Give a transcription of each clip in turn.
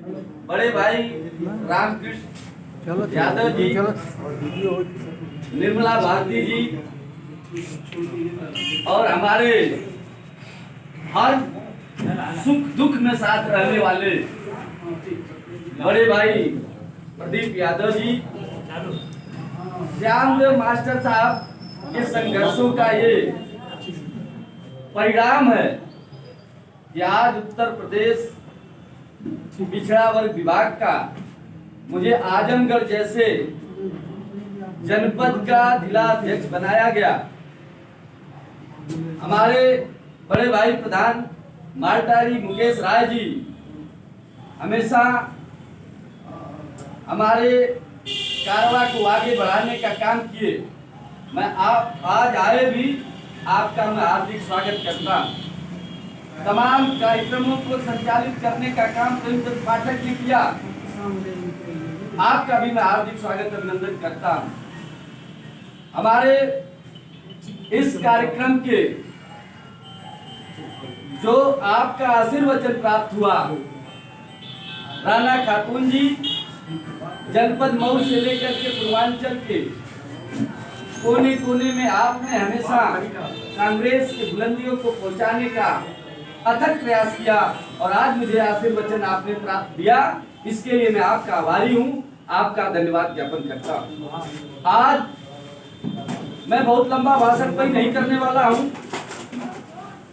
बड़े भाई रामकृष्ण यादव जी, निर्मला भारती जी और हमारे हर सुख दुख में साथ रहने वाले बड़े भाई प्रदीप यादव जी, श्यामदेव मास्टर साहब के संघर्षों का ये परिणाम है कि आज उत्तर प्रदेश पिछड़ा वर्ग विभाग का मुझे आजमगढ़ जैसे जनपद का जिला अध्यक्ष बनाया गया। हमारे बड़े भाई प्रधान मार्टारी मुकेश राय जी हमेशा हमारे कारवा को आगे बढ़ाने का काम किए। मैं आप आज आए भी आपका मैं हार्दिक स्वागत करता हूं। तमाम कार्यक्रमों को संचालित करने का काम प्रेमचंद पाठक ने किया, आपका भी मैं हार्दिक स्वागत अभिनंदन करता हूं। हमारे इस कार्यक्रम के जो आपका आशीर्वचन प्राप्त हुआ, राणा खातून जी जनपद मऊ से लेकर के पूर्वांचल के कोने कोने में आपने हमेशा कांग्रेस के बुलंदियों को पहुंचाने का अथक प्रयास किया और आज मुझे आशीर्वचन आपने प्राप्त दिया, इसके लिए मैं आपका आभारी हूं, आपका धन्यवाद ज्ञापन करता हूं। आज मैं बहुत लंबा भाषण कोई नहीं करने वाला हूं।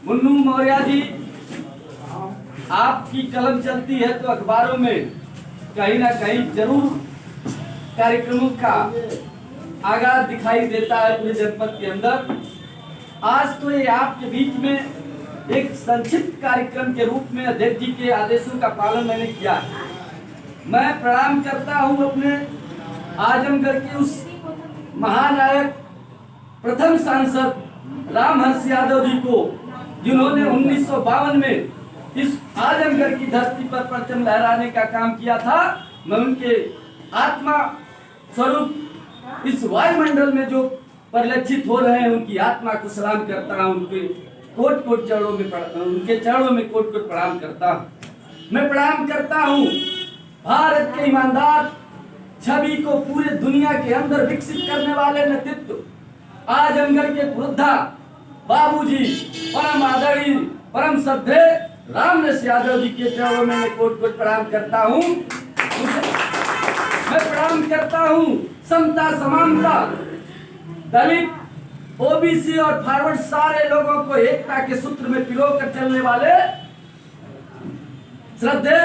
मुन्नू मौर्य जी, आपकी कलम चलती है तो अखबारों में कहीं ना कहीं जरूर कार्यक्रमों का आगाज दिखाई देता है पूरे जनपद के अंदर। आज तो ये आपके बीच में एक संक्षिप्त कार्यक्रम के रूप में अध्यक्ष जी के आदेशों का पालन मैंने किया है। मैं प्रणाम करता हूं अपने आजमगढ़ के उस महानायक प्रथम सांसद रामहर्ष यादव जी को, जिन्होंने 1952 में इस आजमगढ़ की धरती पर परचम लहराने का काम किया था। मैं उनके आत्मा स्वरूप इस वायुमंडल में जो परिलक्षित हो रहे हैं उनकी आत्मा को सलाम करता हूं, उनके कोट कोट चरणों में उनके चरणों में कोट कोट प्रणाम करता हूं। मैं प्रणाम करता हूं भारत के ईमानदार छवि को पूरे दुनिया के अंदर विकसित करने वाले नेतृत्व आजमगढ़ के पुरोधा बाबूजी परम आदरणीय परम श्रद्धेय रामहर्ष यादव जी के चरणों में मैं कोट कोट प्रणाम करता हूं। मैं प्रणाम करता हूं समता समानता दलित ओबीसी और फॉरवर्ड सारे लोगों को एकता के सूत्र में पिरोकर चलने वाले श्रद्धेय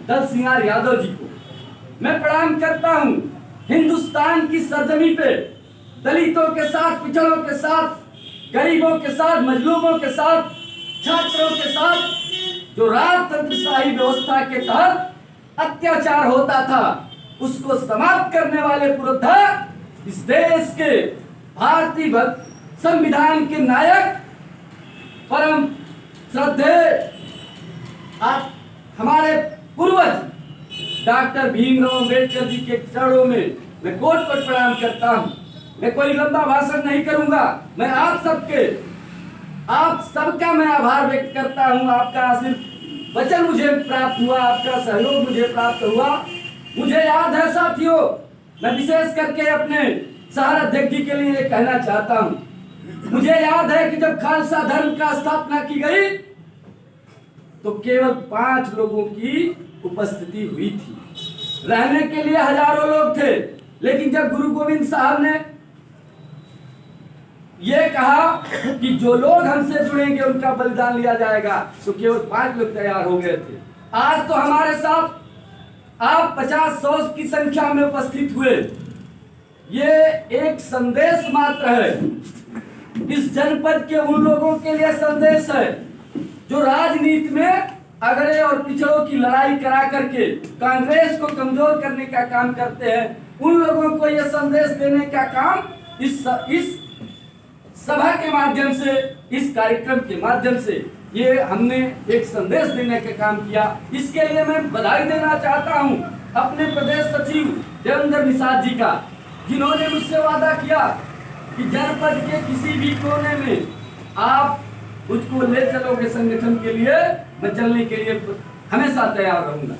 दल सिंगार यादव जी को मैं प्रणाम करता हूं। हिंदुस्तान की सरजमी पे दलितों के साथ, पिछड़ों के साथ, गरीबों के साथ, मजलूमों के साथ, छात्रों के साथ जो राजतंत्रशाही व्यवस्था के तहत अत्याचार होता था उसको समाप्त करने वाले पुरोधा इस देश के भारतीय संविधान के नायक परम श्रद्धेय हमारे पूर्वज डॉक्टर भीमराव अम्बेडकर जी के चरणों में मैं कोट कोट प्रणाम करता हूं। मैं कोई लंबा भाषण नहीं करूंगा। मैं आप सबका मैं आभार व्यक्त करता हूं। आपका आशीर्वचन मुझे प्राप्त हुआ, आपका सहयोग मुझे प्राप्त हुआ। मुझे याद है साथियों, मैं विशेष करके अपने शहर अध्यक्ष जी के लिए कहना चाहता हूं। मुझे याद है कि जब खालसा धर्म का स्थापना की गई तो केवल 5 लोगों की उपस्थिति हुई थी। रहने के लिए हजारों लोग थे, लेकिन जब गुरु गोविंद साहब ने ये कहा कि जो लोग हमसे जुड़ेंगे उनका बलिदान लिया जाएगा, तो केवल 5 लोग तैयार हो गए थे। आज तो हमारे साथ आप 50-100 की संख्या में उपस्थित हुए। ये एक संदेश मात्र है, इस जनपद के उन लोगों के लिए संदेश है जो राजनीति में अगड़े और पिछड़ों की लड़ाई करा करके कांग्रेस को कमजोर करने का काम करते हैं। उन लोगों को यह संदेश देने का काम इस सभा के माध्यम से, इस कार्यक्रम के माध्यम से ये हमने एक संदेश देने का काम किया। इसके लिए मैं बधाई देना चाहता हूं अपने प्रदेश सचिव देवेंद्र निषाद जी का, जिन्होंने मुझसे वादा किया कि जनपद के किसी भी कोने में आप मुझको ले चलोगे संगठन के लिए, मैं चलने के लिए हमेशा तैयार रहूंगा।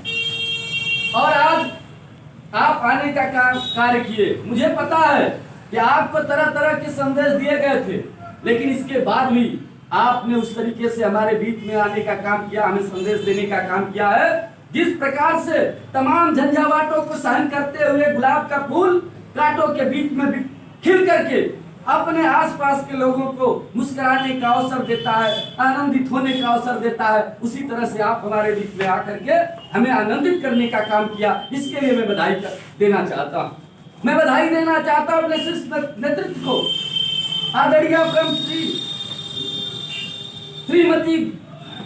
और आज आप आने का कार्य किए। मुझे पता है कि आपको तरह तरह के संदेश दिए गए थे, लेकिन इसके बाद भी आपने उस तरीके से हमारे बीच में आने का काम किया, हमें संदेश देने का काम किया है। जिस प्रकार से तमाम झंझावातों को सहन करते हुए गुलाब का फूल कांटों के बीच में खिल करके अपने आसपास के लोगों को मुस्कुराने का अवसर देता है, आनंदित होने का अवसर देता है, उसी तरह से आप हमारे बीच में आकर के हमें आनंदित करने का काम किया। इसके लिए मैं बधाई देना चाहता हूँ। मैं बधाई देना चाहता हूँ अपने शीर्ष नेतृत्व को, आदरणीय ब्रह्म श्रीमती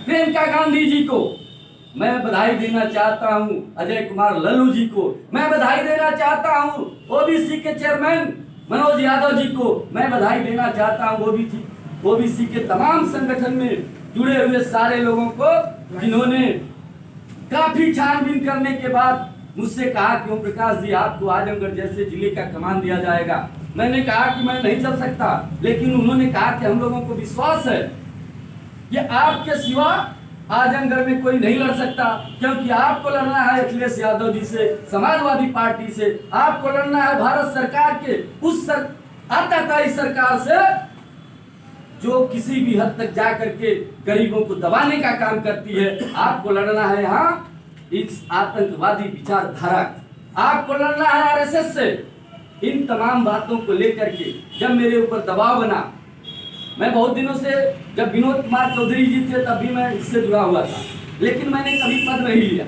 प्रियंका गांधी जी को मैं बधाई देना चाहता हूं, अजय कुमार लल्लू जी को मैं बधाई देना चाहता हूं, ओबीसी के चेयरमैन मनोज यादव जी को मैं बधाई देना चाहता हूं, ओबीसी के तमाम संगठन में जुड़े हुए सारे लोगों को, जिन्होंने काफी छानबीन करने के बाद मुझसे कहा कि ओम प्रकाश जी आपको आजमगढ़ जैसे जिले का कमान दिया जाएगा। मैंने कहा कि मैं नहीं चल सकता, लेकिन उन्होंने कहा कि हम लोगों को विश्वास है कि आपके सिवा आजमगढ़ में कोई नहीं लड़ सकता, क्योंकि आपको लड़ना है अखिलेश यादव जी से, समाजवादी पार्टी से, आपको लड़ना है भारत सरकार के उस आताताई सरकार से जो किसी भी हद तक जा करके गरीबों को दबाने का काम करती है। आपको लड़ना है यहाँ इस आतंकवादी विचारधारा, आपको लड़ना है आरएसएस से। इन तमाम बातों को लेकर के जब मेरे ऊपर दबाव बना, मैं बहुत दिनों से, जब विनोद कुमार चौधरी जी थे तब भी मैं इससे जुड़ा हुआ था, लेकिन मैंने कभी पद नहीं लिया।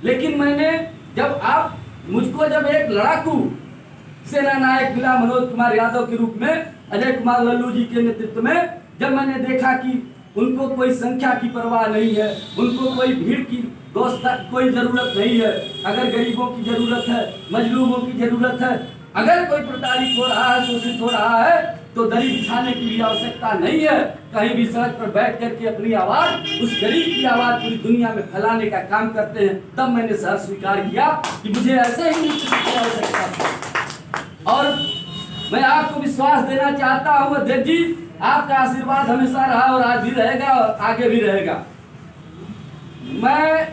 लेकिन मैंने जब आप मुझको जब एक लड़ाकू सेना नायक मिला मनोज कुमार यादव के रूप में, अजय कुमार लल्लू जी के नेतृत्व में, जब मैंने देखा कि उनको कोई संख्या की परवाह नहीं है, उनको कोई भीड़ की कोई जरूरत नहीं है, अगर गरीबों की जरूरत है, मजलूमों की जरूरत है, अगर कोई प्रताड़ित हो रहा है, शोषित हो रहा है, तो दरी बिछाने की भी आवश्यकता नहीं है। कहीं भी सड़क पर बैठ करके अपनी आवाज, उस गरीब की आवाज पूरी दुनिया में फैलाने का काम करते हैं। तब मैंने सहर्ष स्वीकार किया कि मुझे ऐसे ही नेतृत्व की आवश्यकता है। और मैं आपको विश्वास देना चाहता हूँ अध्यक्ष जी, आपका आशीर्वाद हमेशा रहा और आज भी रहेगा और आगे भी रहेगा। मैं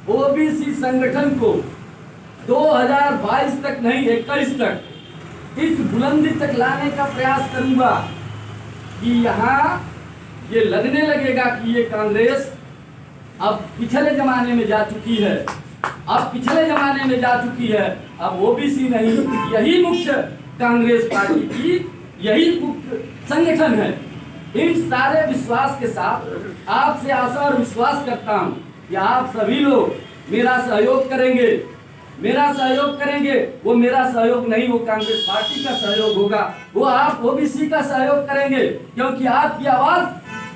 ओबीसी संगठन को 2022 तक नहीं 21 तक इस बुलंदी तक लाने का प्रयास करूंगा कि यहाँ ये लगने लगेगा कि ये कांग्रेस अब पिछले जमाने में जा चुकी है, अब पिछले जमाने में जा चुकी है। अब ओबीसी नहीं, यही मुख्य कांग्रेस पार्टी की यही मुख्य संगठन है। इन सारे विश्वास के साथ आपसे आशा और विश्वास करता हूँ कि आप सभी लोग मेरा सहयोग करेंगे, मेरा सहयोग करेंगे। वो मेरा सहयोग नहीं, वो कांग्रेस पार्टी का सहयोग होगा, वो आप ओबीसी का सहयोग करेंगे, क्योंकि आपकी आवाज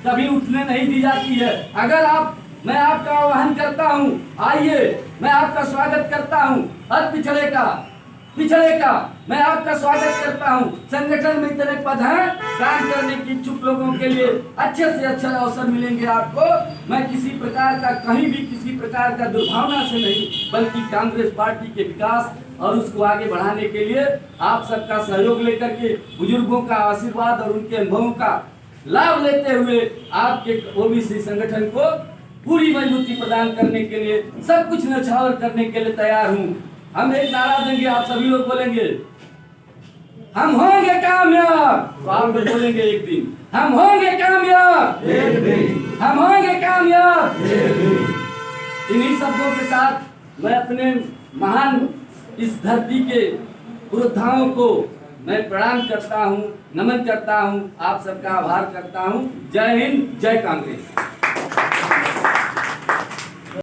कभी उठने नहीं दी जाती है। अगर आप, मैं आपका आह्वान करता हूं, आइए, मैं आपका स्वागत करता हूं, हर पिछड़े का मैं आपका स्वागत करता हूं। संगठन में इतने पद हैं, काम करने की इच्छुक लोगों के लिए अच्छे से अच्छा अवसर मिलेंगे आपको। मैं किसी प्रकार का, कहीं भी किसी प्रकार का दुर्भावना से नहीं, बल्कि कांग्रेस पार्टी के विकास और उसको आगे बढ़ाने के लिए आप सबका सहयोग लेकर के, बुजुर्गों का आशीर्वाद और उनके अनुभवों का लाभ लेते हुए आपके ओबीसी संगठन को पूरी मजबूती प्रदान करने के लिए, सब कुछ न्यौछावर करने के लिए तैयार हूँ। हम एक नारा देंगे, आप सभी लोग बोलेंगे, हम होंगे कामयाब। तो आप लोग बोलेंगे एक दिन, हम होंगे कामयाब, हम होंगे कामयाब। इन्हीं शब्दों के साथ मैं अपने महान इस धरती के पुरोधाओं को मैं प्रणाम करता हूँ, नमन करता हूँ, आप सबका आभार करता हूँ। जय हिंद, जय कांग्रेस।